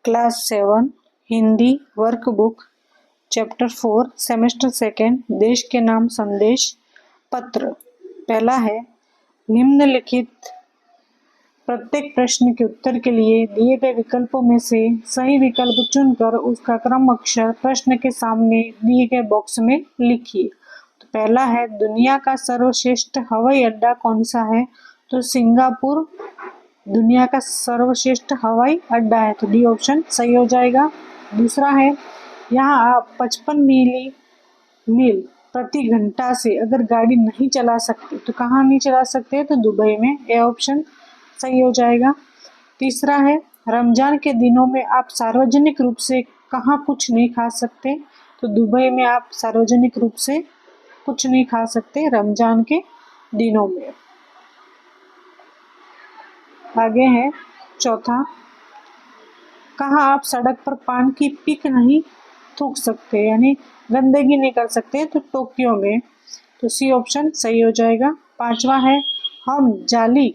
Class 7 Hindi workbook chapter 4 semester second देश के नाम संदेश पत्र। पहला है निम्नलिखित प्रत्येक प्रश्न के उत्तर के लिए दिए गए विकल्पों में से सही विकल्प चुनकर उसका क्रम अक्षर प्रश्न के सामने दिए गए बॉक्स में लिखिए। तो पहला है दुनिया का सर्वश्रेष्ठ हवाई अड्डा कौन सा है? तो सिंगापुर दुनिया का सर्वश्रेष्ठ हवाई अड्डा है, तो डी ऑप्शन सही हो जाएगा। दूसरा है यहाँ आप 55 मील प्रति घंटा से अगर गाड़ी नहीं चला सकते तो कहाँ नहीं चला सकते? तो दुबई में, ए ऑप्शन सही हो जाएगा। तीसरा है रमजान के दिनों में आप सार्वजनिक रूप से कहाँ कुछ नहीं खा सकते? तो दुबई में आप सार्वजनिक रूप से कुछ नहीं खा सकते रमजान के दिनों में। आगे है चौथा, कहाँ आप सड़क पर पान की पीक नहीं थूक सकते यानी गंदगी नहीं कर सकते? तो टोक्यो में, तो सी ऑप्शन सही हो जाएगा। पांचवा है हम जाली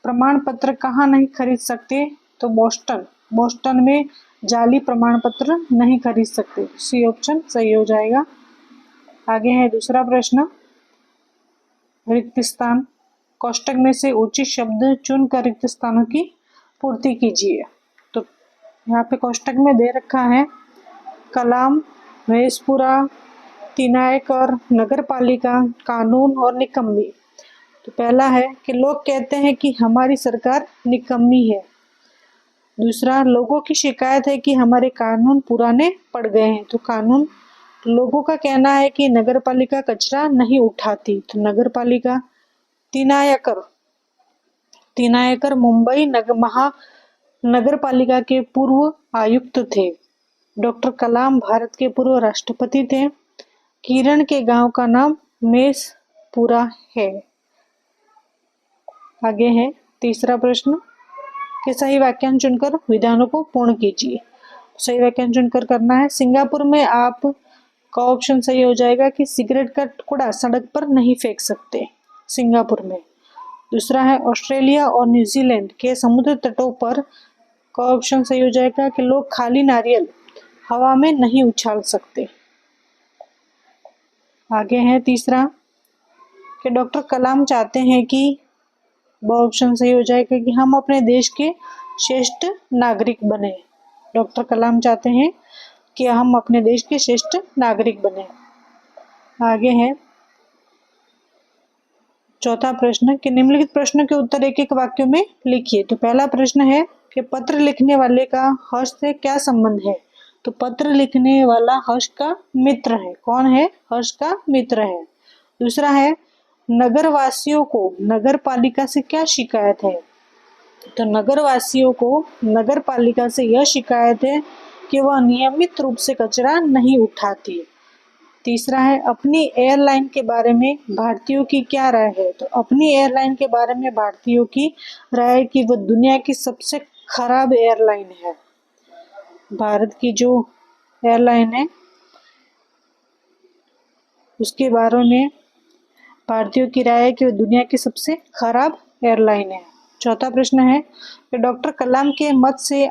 प्रमाण पत्र कहाँ नहीं खरीद सकते? तो बोस्टन में जाली प्रमाण पत्र नहीं खरीद सकते, सी ऑप्शन सही हो जाएगा। आगे है दूसरा प्रश्न, रिक्त स्थान कोष्टक में से उचित शब्द चुनकर रिक्त स्थानों की पूर्ति कीजिए। तो यहाँ पे कोष्टक में दे रखा है कलाम, महेशपुरा, तिनायकर, नगर पालिका, कानून और निकम्मी। तो पहला है कि लोग कहते हैं कि हमारी सरकार निकम्मी है। दूसरा, लोगों की शिकायत है कि हमारे कानून पुराने पड़ गए हैं। तो कानून, लोगों का कहना है कि नगर पालिका कचरा नहीं उठाती, तो नगर पालिका। तिनायकर मुंबई महानगर पालिका के पूर्व आयुक्त थे। डॉक्टर कलाम भारत के पूर्व राष्ट्रपति थे। किरण के गांव का नाम मेसपुरा है। आगे है तीसरा प्रश्न कि सही वाक्यांश चुनकर विधानों को पूर्ण कीजिए। सही वाक्यांश चुनकर करना है सिंगापुर में आप का ऑप्शन सही हो जाएगा कि सिगरेट का टुकड़ा सड़क पर नहीं फेंक सकते सिंगापुर में। दूसरा है ऑस्ट्रेलिया और न्यूजीलैंड के समुद्र तटों पर का ऑप्शन सही हो जाएगा कि लोग खाली नारियल हवा में नहीं उछाल सकते। आगे है तीसरा कि डॉक्टर कलाम चाहते हैं कि ऑप्शन सही हो जाएगा कि हम अपने देश के श्रेष्ठ नागरिक बने। डॉक्टर कलाम चाहते हैं कि हम अपने देश के श्रेष्ठ नागरिक बने। आगे है चौथा प्रश्न कि निम्नलिखित प्रश्नों के उत्तर एक एक वाक्य में लिखिए। तो पहला प्रश्न है कि पत्र लिखने वाले का हर्ष से क्या संबंध है? तो पत्र लिखने वाला हर्ष का मित्र है। कौन है? हर्ष का मित्र है। दूसरा है नगर वासियों को नगर पालिका से क्या शिकायत है? तो नगर वासियों को नगर पालिका से यह शिकायत है कि वह नियमित रूप से कचरा नहीं उठाती। तीसरा है अपनी एयरलाइन के बारे में भारतीयों की क्या राय है? तो अपनी एयरलाइन के बारे में भारतीयों की राय है कि वह दुनिया की सबसे खराब एयरलाइन है। भारत की जो एयरलाइन है उसके बारे में भारतीयों की राय है कि वह दुनिया की सबसे खराब एयरलाइन है। चौथा प्रश्न है कि डॉक्टर कलाम के मत से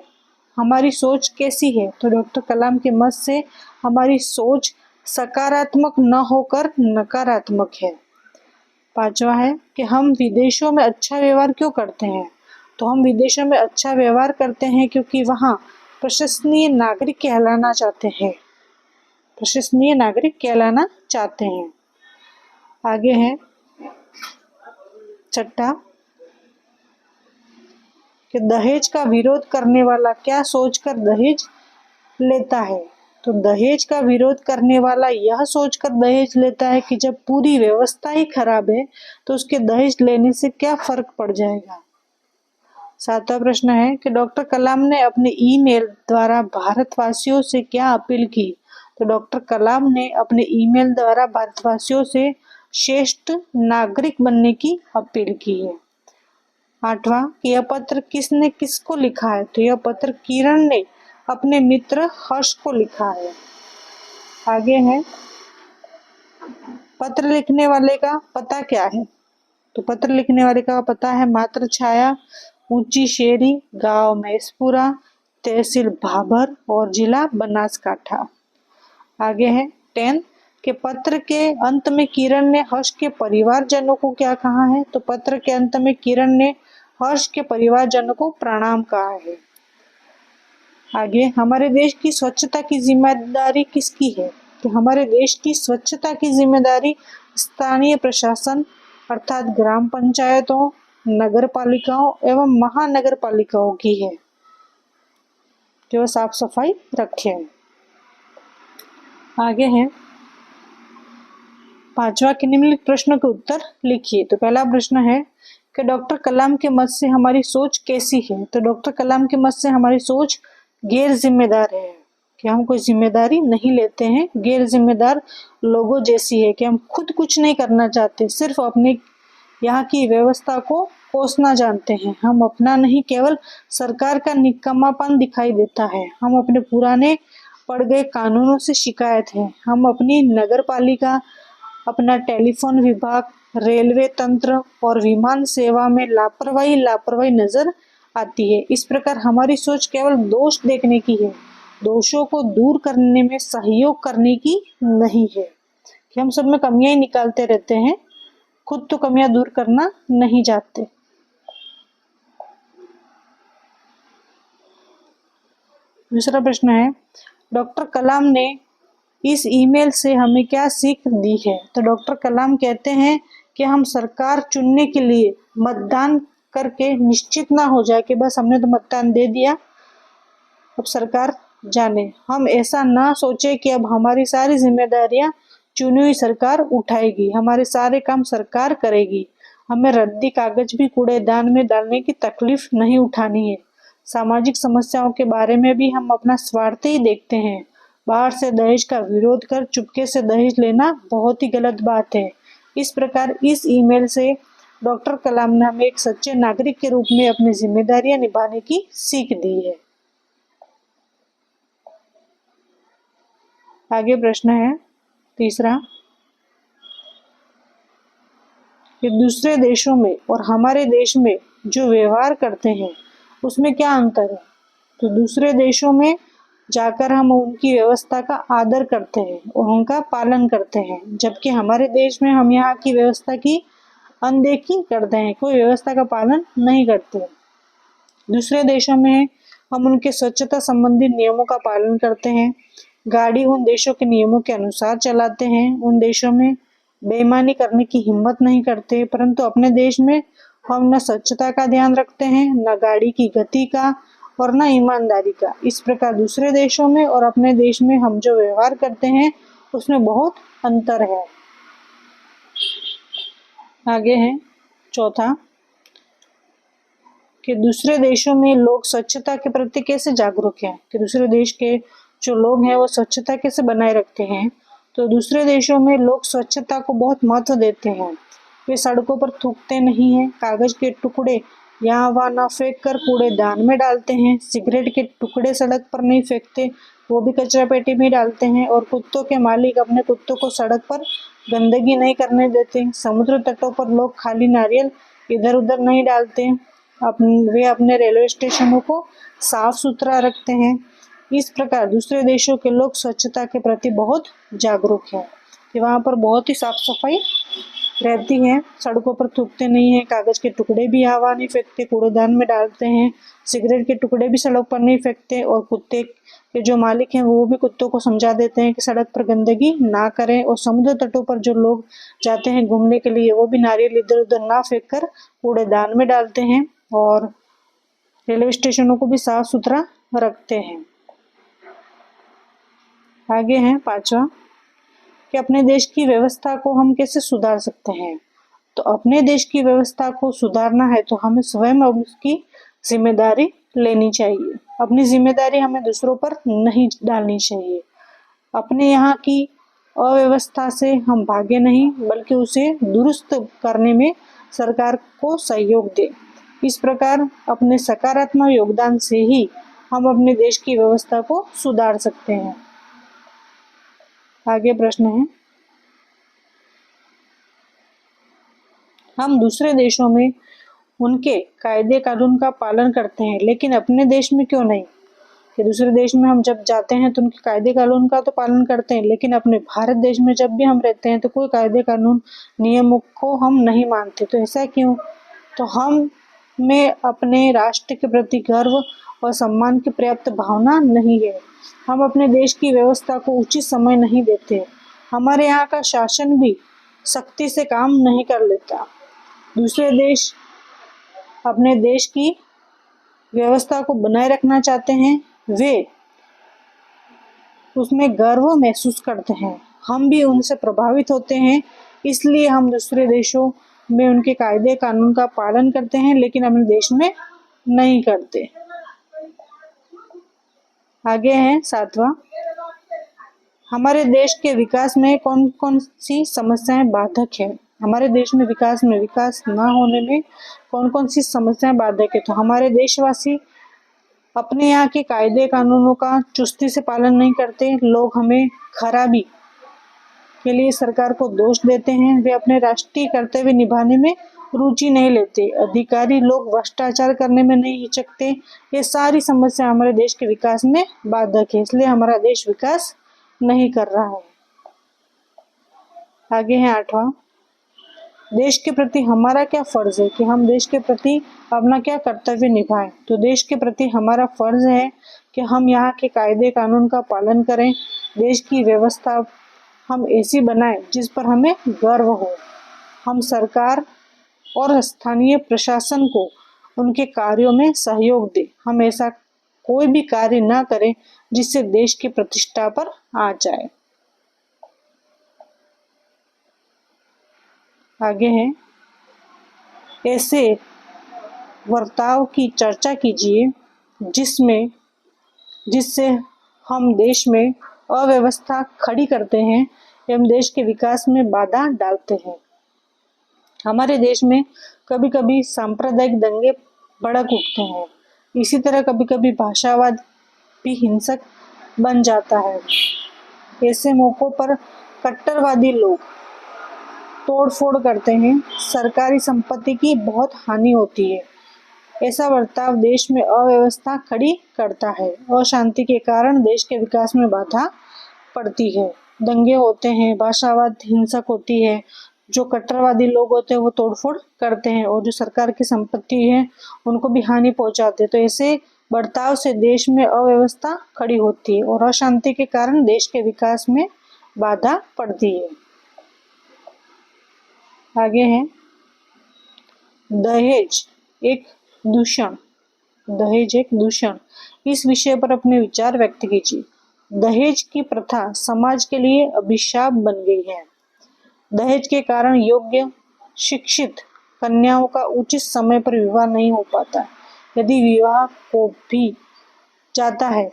हमारी सोच कैसी है? तो डॉक्टर कलाम के मत से हमारी सोच सकारात्मक न होकर नकारात्मक है। पांचवा है कि हम विदेशों में अच्छा व्यवहार क्यों करते हैं? तो हम विदेशों में अच्छा व्यवहार करते हैं क्योंकि वहाँ प्रशंसनीय नागरिक कहलाना चाहते हैं। प्रशंसनीय नागरिक कहलाना चाहते हैं। आगे है छठा कि दहेज का विरोध करने वाला क्या सोचकर दहेज लेता है? तो दहेज का विरोध करने वाला यह सोचकर दहेज लेता है कि जब पूरी व्यवस्था ही खराब है तो उसके दहेज लेने से क्या फर्क पड़ जाएगा। सातवां प्रश्न है कि डॉक्टर कलाम ने अपने ईमेल द्वारा भारतवासियों से क्या अपील की? तो डॉक्टर कलाम ने अपने ईमेल द्वारा भारतवासियों से श्रेष्ठ नागरिक बनने की अपील की है। आठवां कि यह पत्र किसने किसको लिखा है? तो यह पत्र किरण ने अपने मित्र हर्ष को लिखा है। आगे है पत्र लिखने वाले का पता क्या है? तो पत्र लिखने वाले का पता है मात्र छाया, ऊंची शेरी, गांव महेशपुरा, तहसील भाबर और जिला बनासकांठा। आगे है 10 के पत्र के अंत में किरण ने हर्ष के परिवारजनों को क्या कहा है? तो पत्र के अंत में किरण ने हर्ष के परिवारजनों को प्रणाम कहा है। आगे हमारे देश की स्वच्छता की जिम्मेदारी किसकी है? तो हमारे देश की स्वच्छता की जिम्मेदारी स्थानीय प्रशासन अर्थात ग्राम पंचायतों, नगर पालिकाओं एवं महानगर पालिकाओं की है जो साफ सफाई रखें। आगे है 5वां के निम्नलिखित प्रश्नों के उत्तर लिखिए। तो पहला प्रश्न है कि डॉक्टर कलाम के मत से हमारी सोच कैसी है? तो डॉक्टर कलाम के मत से हमारी सोच गैर जिम्मेदार है कि हम कोई जिम्मेदारी नहीं लेते हैं, गैर जिम्मेदार लोगों जैसी है कि हम खुद कुछ नहीं करना चाहते, सिर्फ अपने यहाँ की व्यवस्था को कोसना जानते हैं। हम अपना नहीं केवल सरकार का निकम्मापन दिखाई देता है। हम अपने पुराने पड़ गए कानूनों से शिकायत है। हम अपनी नगर पालिका, अपना टेलीफोन विभाग, रेलवे तंत्र और विमान सेवा में लापरवाही नजर आती है। इस प्रकार हमारी सोच केवल दोष देखने की है, दोषों को दूर करने में सहयोग करने की नहीं है कि हम सब में कमियां ही निकालते रहते हैं, खुद तो कमियां दूर करना नहीं चाहते। दूसरा प्रश्न है डॉक्टर कलाम ने इस ईमेल से हमें क्या सीख दी है? तो डॉक्टर कलाम कहते हैं कि हम सरकार चुनने के लिए मतदान करके निश्चित ना हो जाए कि बस हमने तो मतदान दे दिया, अब सरकार जाने। हम ऐसा ना सोचे कि अब हमारी सारी जिम्मेदारियां चुनी हुई सरकार उठाएगी, हमारे सारे काम सरकार करेगी। हमें रद्दी कागज भी कूड़ेदान में डालने की तकलीफ नहीं उठानी है। सामाजिक समस्याओं के बारे में भी हम अपना स्वार्थ ही देखते हैं। बाहर से दहेज का विरोध कर चुपके से दहेज लेना बहुत ही गलत बात है। इस प्रकार इस ईमेल से डॉक्टर कलाम ने हमें एक सच्चे नागरिक के रूप में अपनी जिम्मेदारियां निभाने की सीख दी है। आगे प्रश्न है तीसरा कि दूसरे देशों में और हमारे देश में जो व्यवहार करते हैं उसमें क्या अंतर है? तो दूसरे देशों में जाकर हम उनकी व्यवस्था का आदर करते हैं और उनका पालन करते हैं, जबकि हमारे देश में हम यहाँ की व्यवस्था की अनदेखी करते हैं, कोई व्यवस्था का पालन नहीं करते। दूसरे देशों में हम उनके स्वच्छता संबंधी नियमों का पालन करते हैं, गाड़ी उन देशों के नियमों के अनुसार चलाते हैं, उन देशों में बेईमानी करने की हिम्मत नहीं करते, परंतु अपने देश में हम न स्वच्छता का ध्यान रखते हैं, न गाड़ी की गति का और न ईमानदारी का। इस प्रकार दूसरे देशों में और अपने देश में हम जो व्यवहार करते हैं उसमें बहुत अंतर है। आगे है चौथा कि दूसरे देशों में लोग स्वच्छता के प्रति कैसे जागरूक हैं, कि दूसरे देश के जो लोग हैं वो स्वच्छता कैसे बनाए रखते हैं। तो दूसरे देशों में लोग स्वच्छता को बहुत महत्व देते हैं। वे सड़कों पर थूकते नहीं हैं, कागज के टुकड़े यहाँ वहाँ न फेंक कर कूड़ेदान में डालते हैं, सिगरेट के टुकड़े सड़क पर नहीं फेंकते, वो भी कचरा पेटी में डालते हैं, और कुत्तों के मालिक अपने कुत्तों को सड़क पर गंदगी नहीं करने देते। समुद्र तटों पर लोग खाली नारियल इधर उधर नहीं डालते, वे अपने रेलवे स्टेशनों को साफ सुथरा रखते हैं। इस प्रकार दूसरे देशों के लोग स्वच्छता के प्रति बहुत जागरूक हैं कि वहाँ पर बहुत ही साफ सफाई रहती है, सड़कों पर थूकते नहीं हैं, कागज के टुकड़े भी हवा नहीं फेंकते, कूड़ेदान में डालते हैं, सिगरेट के टुकड़े भी सड़क पर नहीं फेंकते, और कुत्ते के जो मालिक हैं वो भी कुत्तों को समझा देते हैं कि सड़क पर गंदगी ना करें, और समुद्र तटों पर जो लोग जाते हैं घूमने के लिए वो भी नारियल इधर उधर ना फेंक कर कूड़ेदान में डालते हैं, और रेलवे स्टेशनों को भी साफ सुथरा रखते हैं। आगे है पांचवा कि अपने देश की व्यवस्था को हम कैसे सुधार सकते हैं। तो अपने देश की व्यवस्था को सुधारना है तो हमें स्वयं उसकी जिम्मेदारी लेनी चाहिए। अपनी जिम्मेदारी हमें दूसरों पर नहीं डालनी चाहिए। अपने यहाँ की अव्यवस्था से हम भागे नहीं, बल्कि उसे दुरुस्त करने में सरकार को सहयोग दें। इस प्रकार अपने सकारात्मक योगदान से ही हम अपने देश की व्यवस्था को सुधार सकते हैं। आगे प्रश्न है हम दूसरे देशों में उनके कायदे कानून का पालन करते हैं लेकिन अपने देश में क्यों नहीं? कि दूसरे देश में हम जब जाते हैं तो उनके कायदे कानून का तो पालन करते हैं, लेकिन अपने भारत देश में जब भी हम रहते हैं तो कोई कायदे कानून नियमों को हम नहीं मानते। तो ऐसा क्यों? तो हम में अपने राष्ट्र के प्रति गर्व और सम्मान की पर्याप्त भावना नहीं है। हम अपने देश की व्यवस्था को उचित समय नहीं देते। हमारे यहाँ का शासन भी सख्ती से काम नहीं कर लेता। दूसरे देश अपने देश की व्यवस्था को बनाए रखना चाहते हैं, वे उसमें गर्व महसूस करते हैं। हम भी उनसे प्रभावित होते हैं, इसलिए हम दूसरे देशों में उनके कायदे कानून का पालन करते हैं, लेकिन अपने देश में नहीं करते। आगे है 7वां, हमारे देश के विकास में कौन कौन सी समस्याएं बाधक है। हमारे देश में विकास ना होने में कौन कौन सी समस्याएं बाधक है। तो हमारे देशवासी अपने यहाँ के कायदे कानूनों का चुस्ती से पालन नहीं करते। लोग हमें खराबी के लिए सरकार को दोष देते हैं। वे अपने राष्ट्रीय कर्तव्य निभाने में रुचि नहीं लेते। अधिकारी लोग भ्रष्टाचार करने में नहीं हिचकते। ये सारी समस्या हमारे देश के विकास में बाधक है, इसलिए हमारा देश विकास नहीं कर रहा है। आगे है 8वां, देश के प्रति हमारा क्या फर्ज है, कि हम देश के प्रति अपना क्या कर्तव्य निभाएं। तो देश के प्रति हमारा फर्ज है कि हम यहाँ के कायदे कानून का पालन करें। देश की व्यवस्था हम ऐसी बनाएं जिस पर हमें गर्व हो। हम सरकार और स्थानीय प्रशासन को उनके कार्यों में सहयोग दें। हम ऐसा कोई भी कार्य ना करें जिससे देश की प्रतिष्ठा पर आ जाए। आगे है, ऐसे वर्ताव की चर्चा कीजिए जिससे हम देश में अव्यवस्था खड़ी करते हैं एवं देश के विकास में बाधा डालते हैं। हमारे देश में कभी कभी सांप्रदायिक दंगे भड़क उठते हैं। इसी तरह कभी कभी भाषावाद भी हिंसक बन जाता है। ऐसे मौकों पर कट्टरवादी लोग तोड़फोड़ करते हैं। सरकारी संपत्ति की बहुत हानि होती है। ऐसा बर्ताव देश में अव्यवस्था खड़ी करता है। अशांति के कारण देश के विकास में बाधा पड़ती है। दंगे होते हैं, भाषावाद हिंसक होती है, जो कट्टरवादी लोग होते हैं वो तोड़फोड़ करते हैं और जो सरकार की संपत्ति है उनको भी हानि पहुंचाते हैं। तो ऐसे बर्ताव से देश में अव्यवस्था खड़ी होती है और अशांति के कारण देश के विकास में बाधा पड़ती है। आगे है, दहेज एक दूषण। दहेज एक दूषण, इस विषय पर अपने विचार व्यक्त कीजिए। दहेज की प्रथा समाज के लिए अभिशाप बन गई है। दहेज के कारण योग्य शिक्षित कन्याओं का उचित समय पर विवाह नहीं हो पाता। यदि विवाह हो भी जाता है,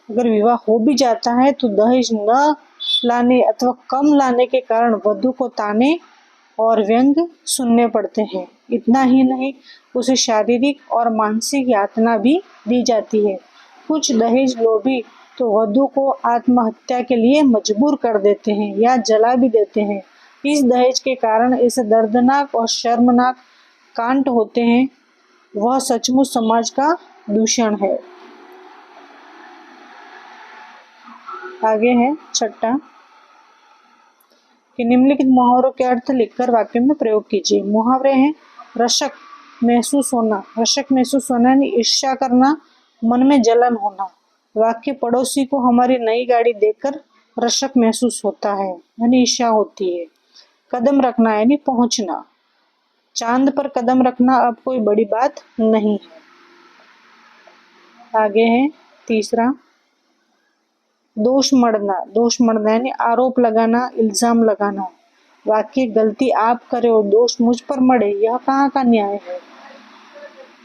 अगर विवाह हो भी जाता है तो दहेज न लाने अथवा कम लाने के कारण वधू को ताने और व्यंग सुनने पड़ते हैं। इतना ही नहीं, उसे शारीरिक और मानसिक यातना भी दी जाती है। कुछ दहेज लोभी तो वधू को आत्महत्या के लिए मजबूर कर देते हैं या जला भी देते हैं। इस दहेज के कारण ऐसे दर्दनाक और शर्मनाक कांड होते हैं, वह सचमुच समाज का दूषण है। आगे है 6वां, कि निम्नलिखित मुहावरों के अर्थ लिखकर वाक्य में प्रयोग कीजिए। मुहावरे हैं, रशक महसूस होना। रशक महसूस होना यानी ईर्ष्या करना, मन में जलन होना। वाक्य, पड़ोसी को हमारी नई गाड़ी देखकर रशक महसूस होता है यानी ईर्ष्या होती है। कदम रखना यानी पहुंचना। चांद पर कदम रखना अब कोई बड़ी बात नहीं है। आगे है 3, दोष मढ़ना यानी आरोप लगाना, इल्जाम लगाना। वाक्य, गलती आप करे और दोष मुझ पर मढ़े, यह कहाँ का न्याय है।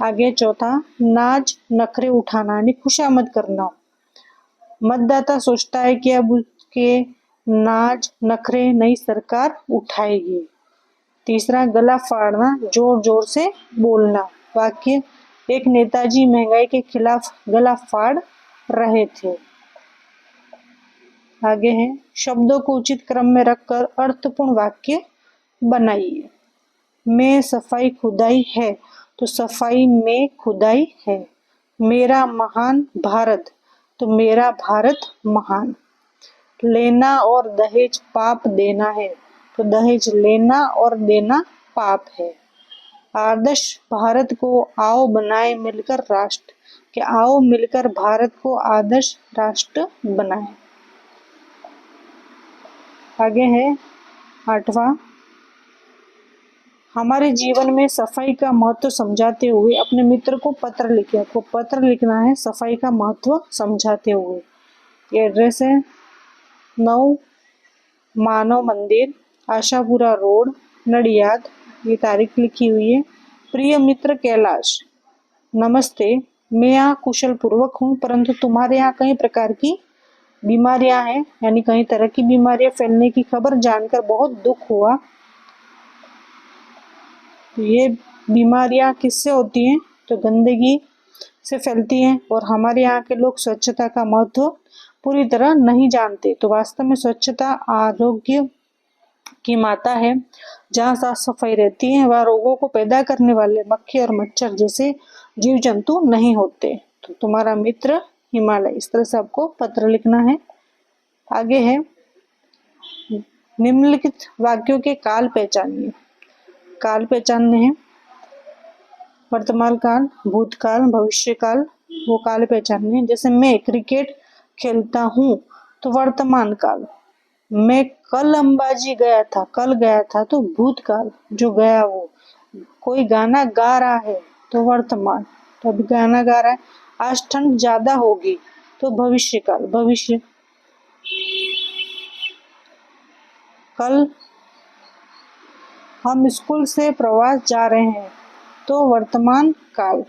आगे 4, नाज नखरे उठाना यानी खुशामद करना। मतदाता सोचता है कि अब उसके नाज नखरे नई सरकार उठाएगी। 3, गला फाड़ना, जोर जोर से बोलना। वाक्य, एक नेताजी महंगाई के खिलाफ गला फाड़ रहे थे। आगे है, शब्दों को उचित क्रम में रखकर अर्थपूर्ण वाक्य बनाइए। में सफाई खुदाई है तो सफाई में खुदाई है। मेरा महान भारत तो मेरा भारत महान। लेना और दहेज पाप देना है, तो दहेज लेना और देना पाप है। आदर्श भारत को आओ बनाए मिलकर राष्ट्र, कि आओ मिलकर भारत को आदर्श राष्ट्र बनाए। आगे है 8वां, हमारे जीवन में सफाई का महत्व समझाते हुए अपने मित्र को पत्र लिखें। आपको पत्र लिखना है सफाई का महत्व समझाते हुए। ये एड्रेस है 9 मानव मंदिर, आशापुरा रोड, नडियाद। ये तारीख लिखी हुई है। प्रिय मित्र कैलाश, नमस्ते। मैं यहाँ कुशल पूर्वक हूँ, परंतु तुम्हारे यहाँ कई प्रकार की बीमारियां हैं, यानी कई तरह की बीमारियां फैलने की खबर जानकर बहुत दुख हुआ। तो ये बीमारियां किससे होती हैं? तो गंदगी से फैलती हैं, और हमारे यहाँ के लोग स्वच्छता का महत्व पूरी तरह नहीं जानते। तो वास्तव में स्वच्छता आरोग्य की माता है। जहाँ साफ सफाई रहती है वहाँ रोगों को पैदा करने वाले मक्खी और मच्छर जैसे जीव जंतु नहीं होते। तो तुम्हारा मित्र हिमालय, इस तरह से आपको पत्र लिखना है। आगे है निम्नलिखित वाक्यों के काल पहचानिए। काल पहचानने हैं वर्तमान काल, भूतकाल, भविष्य काल, वो काल पहचानने हैं। जैसे मैं क्रिकेट खेलता हूँ तो वर्तमान काल। मैं कल अंबाजी गया था, कल गया था तो भूतकाल, जो गया वो। कोई गाना गा रहा है तो वर्तमान, तो अभी गाना गा रहा है। आज ठंड ज्यादा होगी तो भविष्य काल, भविष्य। कल हम स्कूल से प्रवास जा रहे हैं तो वर्तमान काल।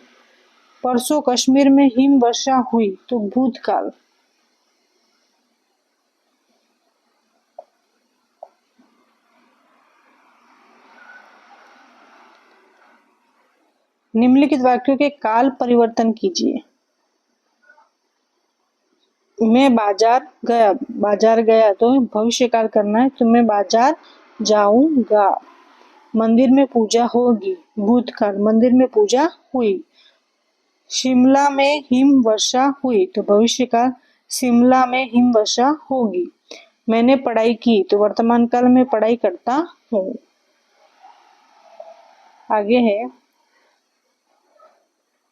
परसों कश्मीर में हिम वर्षा हुई तो भूतकाल। निम्नलिखित वाक्यों के काल परिवर्तन कीजिए। मैं बाजार गया तो भविष्य काल करना है, तो मैं बाजार जाऊंगा। मंदिर में पूजा होगी, भूतकाल, मंदिर में पूजा हुई। शिमला में हिम वर्षा हुई तो भविष्य काल, शिमला में हिम वर्षा होगी। मैंने पढ़ाई की तो वर्तमान काल में पढ़ाई करता हूँ। आगे है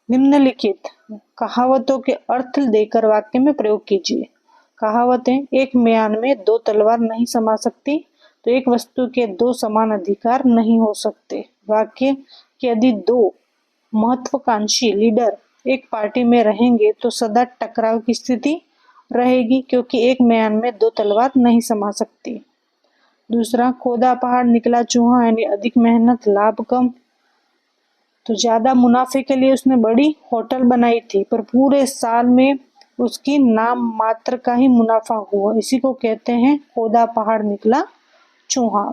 निम्नलिखित कहावतों के अर्थ देकर वाक्य में प्रयोग कीजिए। कहावतें, एक म्यान में 2 तलवार नहीं समा सकती, तो एक वस्तु के 2 समान अधिकार नहीं हो सकते। वाक्य कि यदि 2 महत्वाकांक्षी लीडर एक पार्टी में रहेंगे तो सदा टकराव की स्थिति रहेगी, क्योंकि एक म्यान में 2 तलवार नहीं समा सकती। दूसरा, खोदा पहाड़ निकला चूहा, यानी अधिक मेहनत लाभ कम। तो ज्यादा मुनाफे के लिए उसने बड़ी होटल बनाई थी, पर पूरे साल में उसकी नाम मात्र का ही मुनाफा हुआ। इसी को कहते हैं खोदा पहाड़ निकला चूहा।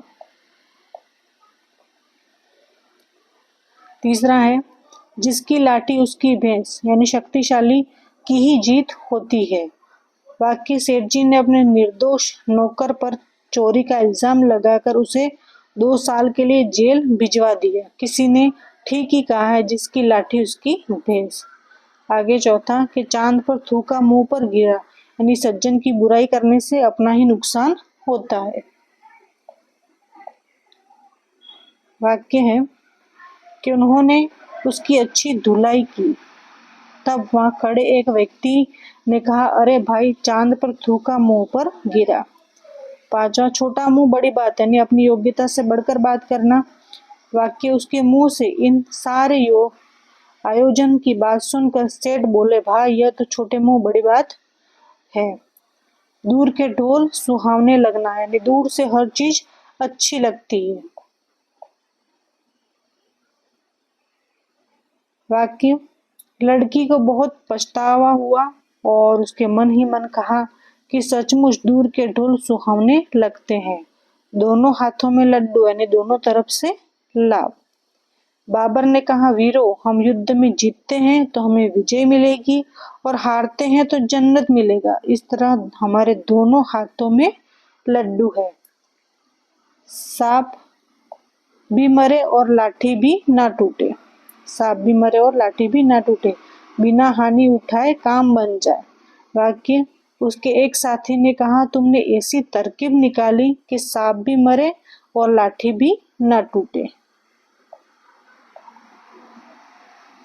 तीसरा है जिसकी लाठी उसकी भैंस, यानी शक्तिशाली की ही जीत होती है। वाक्य, सेठ जी ने अपने निर्दोष नौकर पर चोरी का इल्जाम लगाकर उसे 2 साल के लिए जेल भिजवा दिया। किसी ने ठीक ही कहा है, जिसकी लाठी उसकी भैंस। आगे चौथा कि चांद पर थूका मुंह पर गिरा, यानी सज्जन की बुराई करने से अपना ही नुकसान होता है। वाक्य है कि उन्होंने उसकी अच्छी धुलाई की। तब वहां खड़े एक व्यक्ति ने कहा, अरे भाई, चांद पर थूका मुंह पर गिरा। 5वां, छोटा मुंह बड़ी बात, यानी अपनी योग्यता से बढ़कर बात करना। वाक्य, उसके मुंह से इन सारे आयोजन की बात सुनकर सेठ बोले, भाई यह तो छोटे मुंह बड़ी बात है। दूर के ढोल सुहावने लगना, यानी दूर से हर चीज अच्छी लगती है। वाक्य, लड़की को बहुत पछतावा हुआ और उसके मन ही मन कहा कि सचमुच दूर के ढोल सुहावने लगते हैं। दोनों हाथों में लड्डू, यानी दोनों तरफ से लाभ। बाबर ने कहा, वीरों, हम युद्ध में जीतते हैं तो हमें विजय मिलेगी और हारते हैं तो जन्नत मिलेगा। इस तरह हमारे दोनों हाथों में लड्डू है। सांप भी मरे और लाठी भी ना टूटे। सांप भी मरे और लाठी भी ना टूटे। बिना हानि उठाए काम बन जाए। वाक्य, उसके एक साथी ने कहा, तुमने ऐसी तरकीब निकाली कि सांप भी मरे और लाठी भी न टूटे।